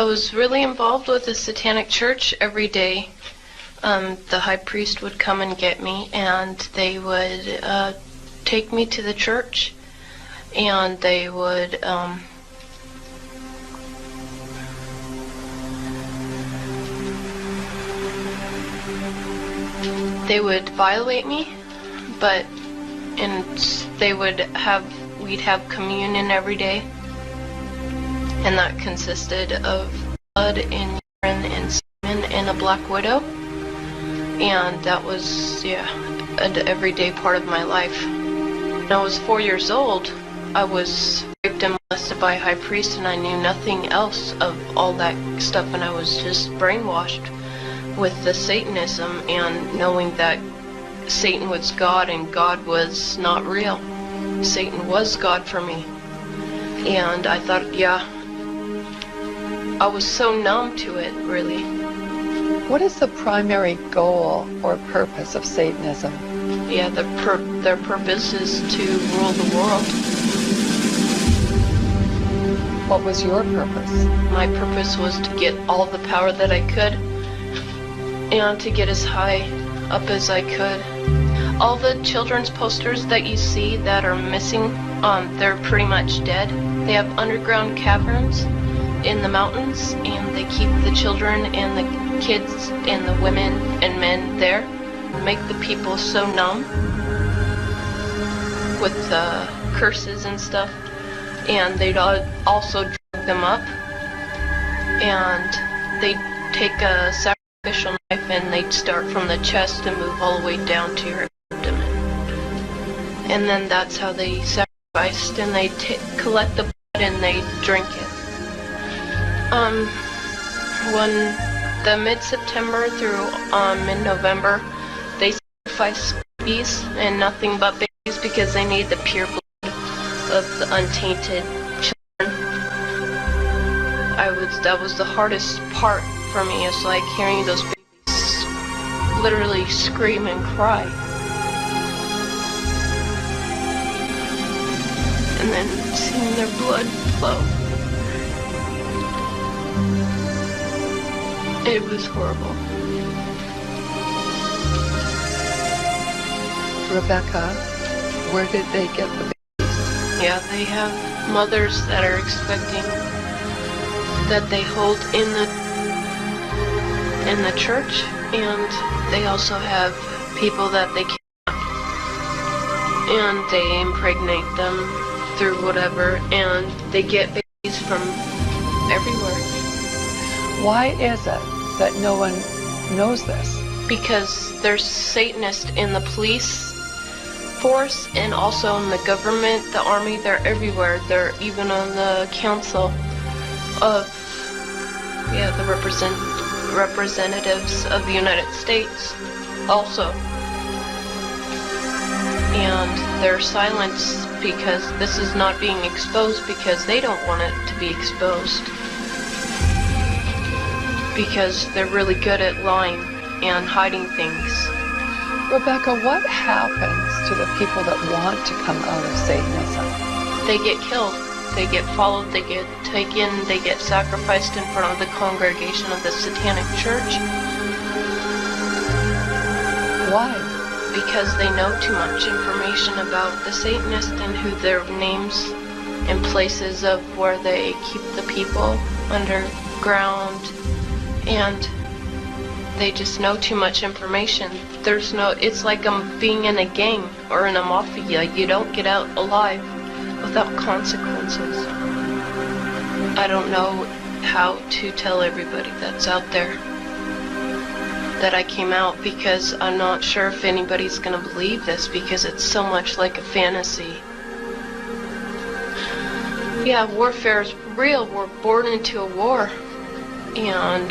was really involved with the Satanic Church every day. The high priest would come and get me, and they would take me to the church, and they would violate me, but we'd have communion every day, and that consisted of blood and urine and semen and a black widow, and that was, an everyday part of my life. When I was 4 years old, I was raped and molested by a high priest, and I knew nothing else of all that stuff, and I was just brainwashed with the Satanism and knowing that Satan was God and God was not real. Satan was God for me. And I thought, I was so numb to it, really. What is the primary goal or purpose of Satanism? Yeah, their purpose is to rule the world. What was your purpose? My purpose was to get all the power that I could and to get as high up as I could. All the children's posters that you see that are missing, they're pretty much dead. They have underground caverns in the mountains, and they keep the children and the kids and the women and men there. Make the people so numb with curses and stuff, and they'd also drug them up, and they'd take a sacrificial knife and they'd start from the chest and move all the way down to your abdomen, and then that's how they sacrificed, and they collect the blood and they drink it. When the mid-September through mid-November, they sacrifice babies and nothing but babies because they need the pure blood of the untainted children. That was the hardest part for me, is like hearing those babies literally scream and cry. And then seeing their blood flow. It was horrible. Rebecca, where did they get the babies? Yeah, they have mothers that are expecting, that they hold in the church, and they also have people that they kidnap, and they impregnate them through whatever, and they get babies from everywhere. Why is it that no one knows this? Because there's Satanists in the police force and also in the government, the army. They're everywhere. They're even on the council of the representatives of the United States also. And they're silenced because this is not being exposed, because they don't want it to be exposed. Because they're really good at lying and hiding things. Rebecca, what happens to the people that want to come out of Satanism? They get killed. They get followed. They get taken. They get sacrificed in front of the congregation of the Satanic Church. Why? Because they know too much information about the Satanists and who their names and places of where they keep the people underground. And they just know too much information. It's like being in a gang or in a mafia. You don't get out alive without consequences. I don't know how to tell everybody that's out there that I came out, because I'm not sure if anybody's gonna believe this, because it's so much like a fantasy. Yeah, warfare is real. We're born into a war. And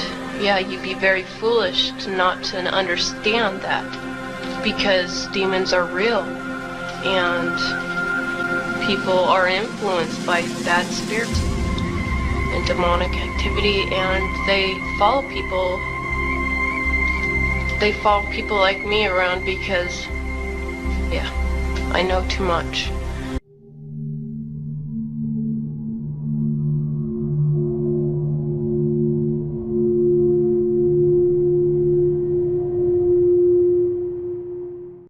you'd be very foolish not to understand that, because demons are real and people are influenced by bad spirits and demonic activity, and they follow people like me around because I know too much.